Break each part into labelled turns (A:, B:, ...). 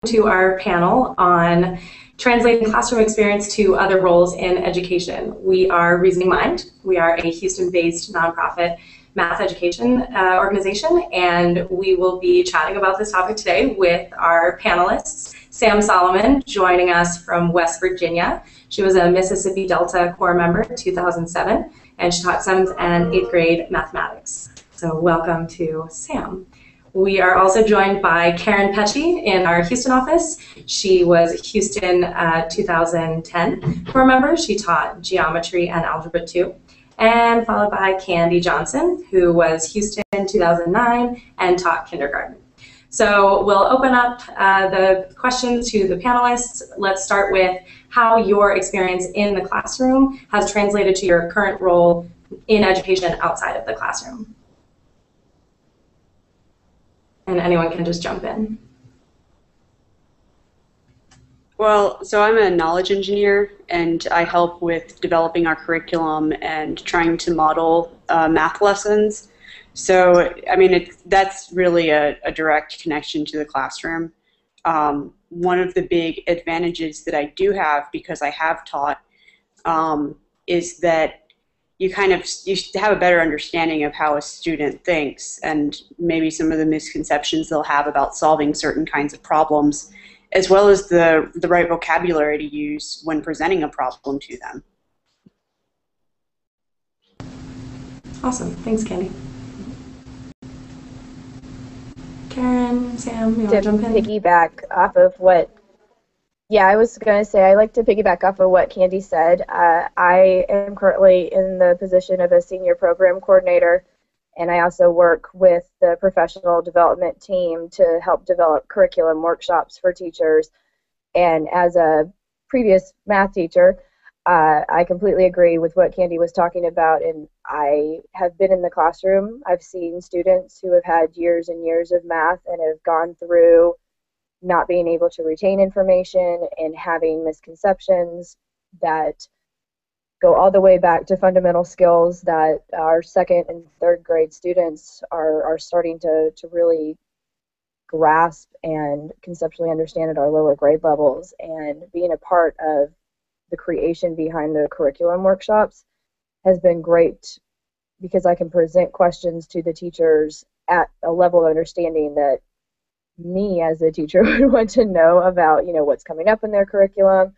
A: to our panel on translating classroom experience to other roles in education. We are Reasoning Mind. We are a Houston-based nonprofit math education organization, and we will be chatting about this topic today with our panelists. Sam Solomon joining us from West Virginia. She was a Mississippi Delta Corps member in 2007, and she taught 7th and 8th grade mathematics. So welcome to Sam. We are also joined by Karen Pecci in our Houston office. She was a Houston 2010 Corps member. She taught geometry and algebra 2. And followed by Candy Johnson, who was Houston 2009 and taught kindergarten. So we'll open up the questions to the panelists. Let's start with how your experience in the classroom has translated to your current role in education outside of the classroom. And anyone can just jump in.
B: Well, so I'm a knowledge engineer, and I help with developing our curriculum and trying to model math lessons. So, I mean, that's really a direct connection to the classroom. One of the big advantages that I do have, because I have taught, is that you have a better understanding of how a student thinks and maybe some of the misconceptions they'll have about solving certain kinds of problems, as well as the right vocabulary to use when presenting a problem to them.
A: Awesome. Thanks, Candy. Karen, Sam, you want to jump in?
C: Piggyback off of what, yeah, I was going to say, I like to piggyback off of what Candy said. I am currently in the position of a senior program coordinator, and I also work with the professional development team to help develop curriculum workshops for teachers. And as a previous math teacher, I completely agree with what Candy was talking about, and I have been in the classroom. I've seen students who have had years and years of math and have gone through not being able to retain information and having misconceptions that go all the way back to fundamental skills that our 2nd and 3rd grade students are starting to really grasp and conceptually understand at our lower grade levels. And being a part of the creation behind the curriculum workshops has been great because I can present questions to the teachers at a level of understanding that me as a teacher would want to know about, what's coming up in their curriculum,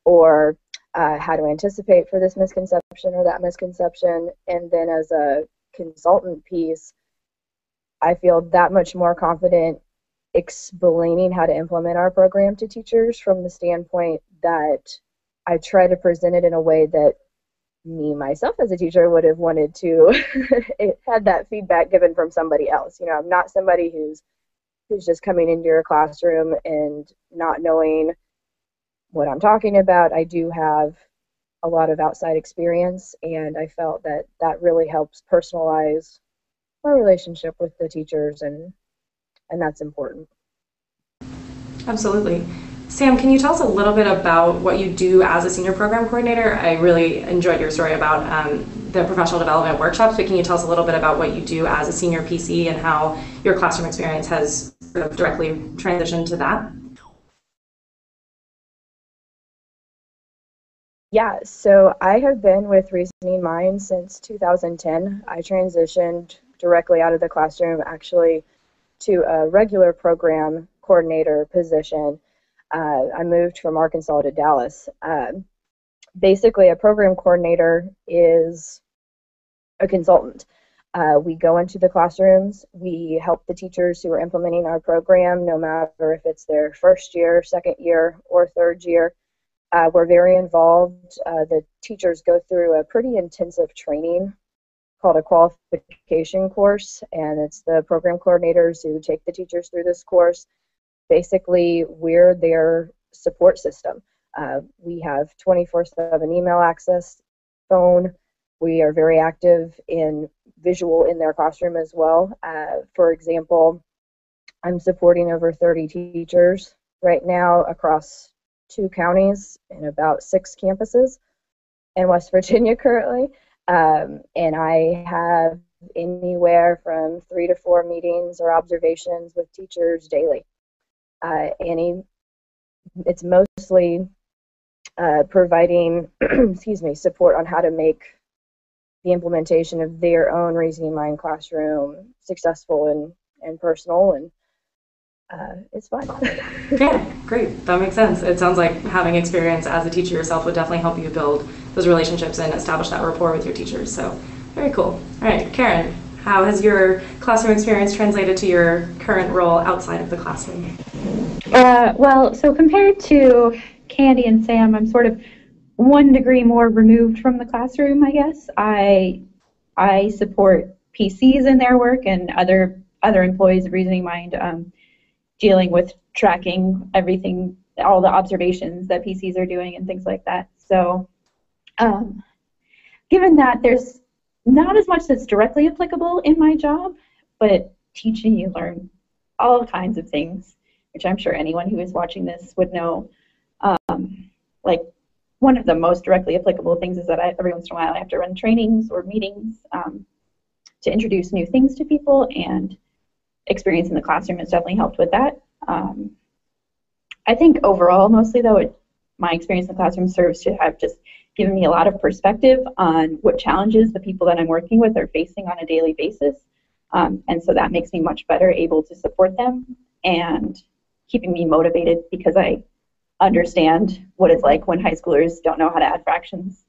C: or how to anticipate for this misconception or that misconception. And then as a consultant piece, I feel that much more confident explaining how to implement our program to teachers from the standpoint that I try to present it in a way that me, myself, as a teacher would have wanted to had that feedback given from somebody else. I'm not somebody who's just coming into your classroom and not knowing what I'm talking about. I do have a lot of outside experience, and I felt that that really helps personalize my relationship with the teachers, and that's important.
A: Absolutely. Sam, can you tell us a little bit about what you do as a senior program coordinator? I really enjoyed your story about the professional development workshops, but can you tell us a little bit about what you do as a senior PC and how your classroom experience has sort of directly transitioned to that?
C: Yeah, so I have been with Reasoning Mind since 2010. I transitioned directly out of the classroom actually to a regular program coordinator position. I moved from Arkansas to Dallas. Basically, a program coordinator is a consultant. We go into the classrooms, we help the teachers who are implementing our program, no matter if it's their 1st year, 2nd year, or 3rd year. We're very involved. The teachers go through a pretty intensive training called a qualification course, and it's the program coordinators who take the teachers through this course. Basically, we're their support system. We have 24/7 email access, phone. We are very active in visual in their classroom as well. For example, I'm supporting over 30 teachers right now across 2 counties and about 6 campuses in West Virginia currently. And I have anywhere from 3 to 4 meetings or observations with teachers daily. It's mostly providing excuse me, support on how to make the implementation of their own Reasoning Mind classroom successful and personal, and it's fun.
A: Yeah, great. That makes sense. It sounds like having experience as a teacher yourself would definitely help you build those relationships and establish that rapport with your teachers. So, very cool. All right, Karen, how has your classroom experience translated to your current role outside of the classroom?
D: Well, so compared to Candy and Sam, I'm sort of 1 degree more removed from the classroom, I guess. I support PCs in their work and other employees of Reasoning Mind, dealing with tracking everything, all the observations that PCs are doing and things like that. So given that there's not as much that's directly applicable in my job, but teaching you learn all kinds of things, which I'm sure anyone who is watching this would know. Like, one of the most directly applicable things is that every once in a while I have to run trainings or meetings to introduce new things to people, and experience in the classroom has definitely helped with that. I think overall, mostly though, my experience in the classroom serves to have just given me a lot of perspective on what challenges the people that I'm working with are facing on a daily basis. And so that makes me much better able to support them and keeping me motivated, because I understand what it's like when high schoolers don't know how to add fractions.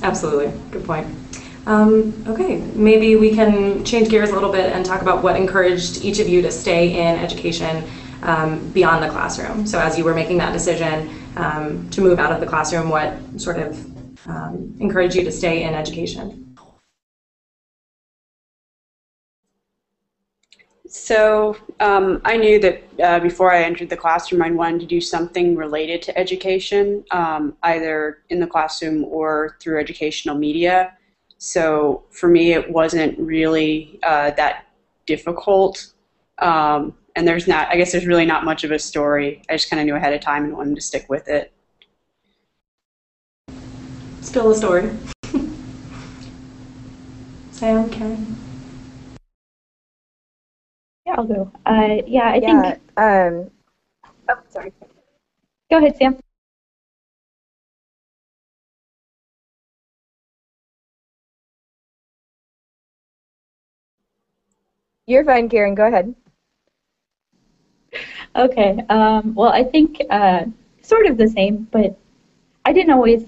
A: Absolutely. Good point. Okay, maybe we can change gears a little bit and talk about what encouraged each of you to stay in education beyond the classroom. So as you were making that decision to move out of the classroom, what sort of encouraged you to stay in education?
B: So I knew that before I entered the classroom, I wanted to do something related to education, either in the classroom or through educational media. So for me, it wasn't really that difficult. And I guess there's really not much of a story. I just kind of knew ahead of time and wanted to stick with it.
A: Spill the story. Sam, Karen?
D: Yeah, I'll go. I think.
C: Oh, sorry.
D: Go ahead, Sam.
C: You're fine, Karen. Go ahead.
D: Okay. Well, I think sort of the same, but I didn't always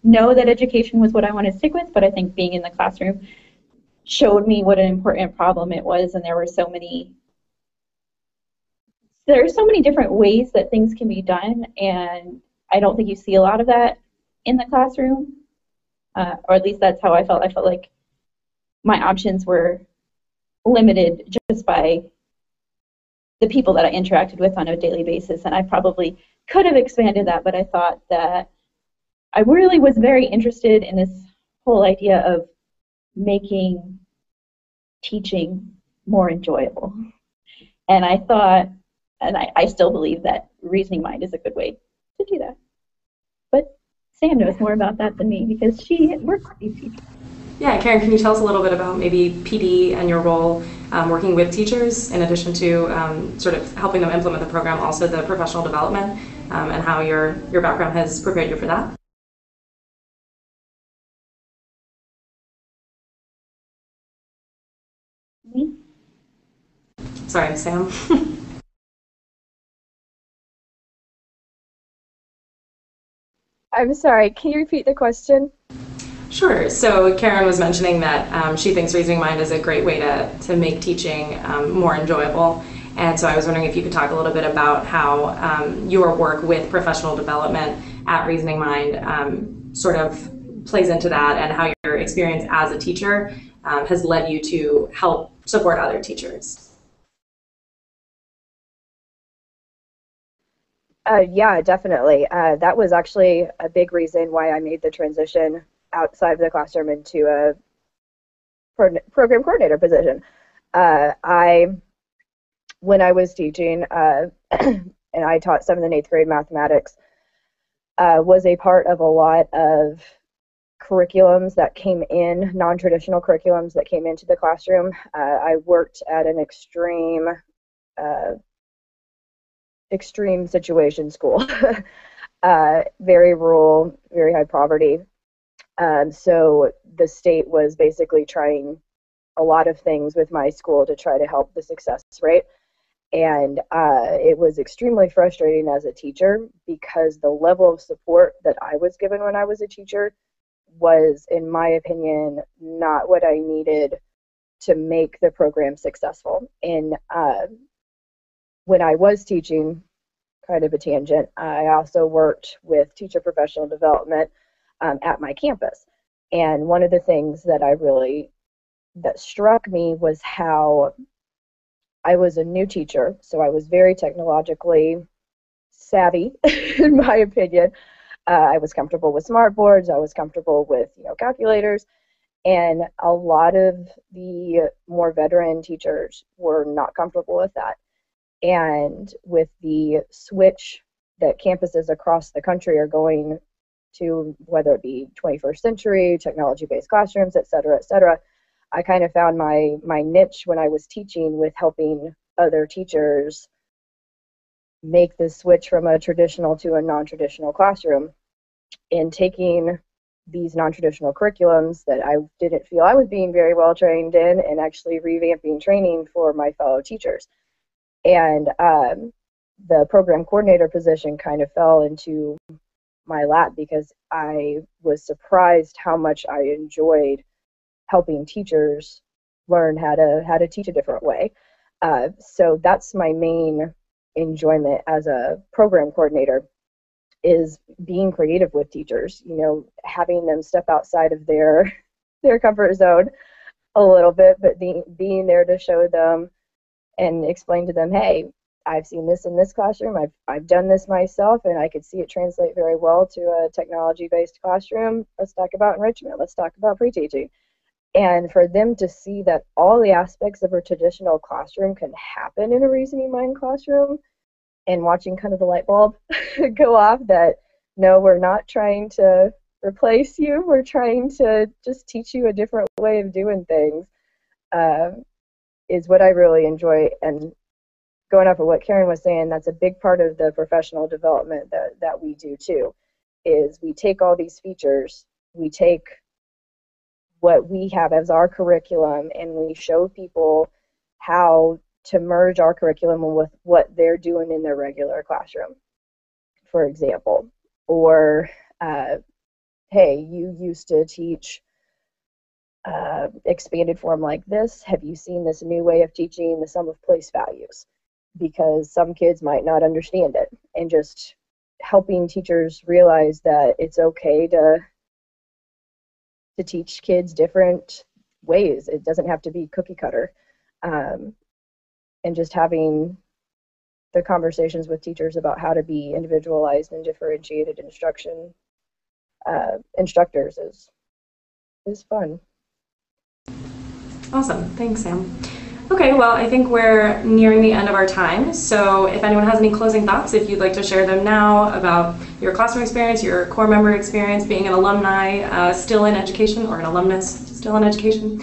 D: know that education was what I wanted to stick with, but I think being in the classroom showed me what an important problem it was, and there are so many different ways that things can be done, and I don't think you see a lot of that in the classroom, or at least that's how I felt. I felt like my options were limited just by the people that I interacted with on a daily basis, and I probably could have expanded that, but I thought that I really was very interested in this whole idea of making teaching more enjoyable. And I thought, and I still believe that Reasoning Mind is a good way to do that. But Sam knows more about that than me because she works with these teachers.
A: Yeah, Karen, can you tell us a little bit about maybe PD and your role working with teachers, in addition to sort of helping them implement the program, also the professional development, and how your background has prepared you for that?
D: Me?
A: Sorry, Sam.
C: I'm sorry, can you repeat the question?
A: Sure. So Karen was mentioning that she thinks Reasoning Mind is a great way to make teaching more enjoyable. And so I was wondering if you could talk a little bit about how your work with professional development at Reasoning Mind sort of plays into that, and how your experience as a teacher has led you to help support other teachers.
C: Yeah, definitely. That was actually a big reason why I made the transition outside of the classroom into a program coordinator position. When I was teaching, and I taught 7th and 8th grade mathematics, was a part of a lot of curriculums that came in, non-traditional curriculums that came into the classroom. I worked at an extreme extreme situation school. Very rural, very high poverty. So the state was basically trying a lot of things with my school to try to help the success rate. And it was extremely frustrating as a teacher because the level of support that I was given when I was a teacher was, in my opinion, not what I needed to make the program successful. And when I was teaching, kind of a tangent, I also worked with teacher professional development at my campus. And one of the things that struck me was how I was a new teacher, so I was very technologically savvy, in my opinion. I was comfortable with smart boards. I was comfortable with calculators, and a lot of the more veteran teachers were not comfortable with that. And with the switch that campuses across the country are going to, whether it be 21st century, technology-based classrooms, et cetera, I kind of found my niche when I was teaching with helping other teachers make the switch from a traditional to a non-traditional classroom, and taking these non-traditional curriculums that I didn't feel I was being very well trained in, and actually revamping training for my fellow teachers. And the program coordinator position kind of fell into my lap because I was surprised how much I enjoyed helping teachers learn how to teach a different way. So that's my main enjoyment as a program coordinator, is being creative with teachers, having them step outside of their comfort zone a little bit, but being there to show them and explain to them, hey, I've seen this in this classroom, I've done this myself, and I could see it translate very well to a technology-based classroom. Let's talk about enrichment. Let's talk about pre-teaching. And for them to see that all the aspects of a traditional classroom can happen in a reasoning mind classroom, and watching kind of the light bulb go off that, no, we're not trying to replace you, we're trying to just teach you a different way of doing things, is what I really enjoy. And going off of what Karen was saying, that's a big part of the professional development that we do too, is we take all these features, we take what we have as our curriculum, and we show people how to merge our curriculum with what they're doing in their regular classroom, for example. Or, hey, you used to teach expanded form like this. Have you seen this new way of teaching the sum of place values? Because some kids might not understand it, and just helping teachers realize that it's okay to teach kids different ways. It doesn't have to be cookie cutter. And just having the conversations with teachers about how to be individualized and differentiated instructors is fun.
A: Awesome. Thanks, Sam. Okay, well, I think we're nearing the end of our time, so if anyone has any closing thoughts, if you'd like to share them now about your classroom experience, your core member experience, being an alumni still in education, or an alumnus still in education,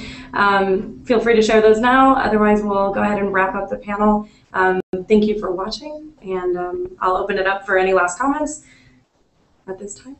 A: feel free to share those now. Otherwise, we'll go ahead and wrap up the panel. Thank you for watching, and I'll open it up for any last comments at this time.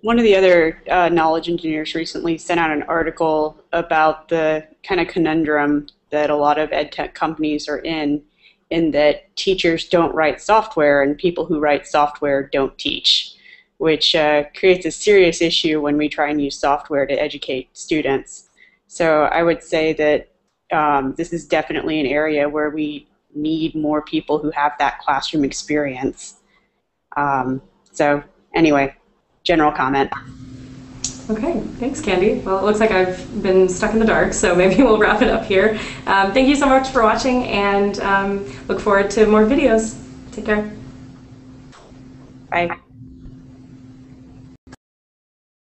B: One of the other knowledge engineers recently sent out an article about the kind of conundrum that a lot of ed tech companies are in that teachers don't write software and people who write software don't teach, which creates a serious issue when we try and use software to educate students. So I would say that this is definitely an area where we need more people who have that classroom experience. So anyway, general comment.
A: Okay, thanks, Candy. Well, it looks like I've been stuck in the dark, so maybe we'll wrap it up here. Thank you so much for watching, and look forward to more videos. Take care.
B: Bye.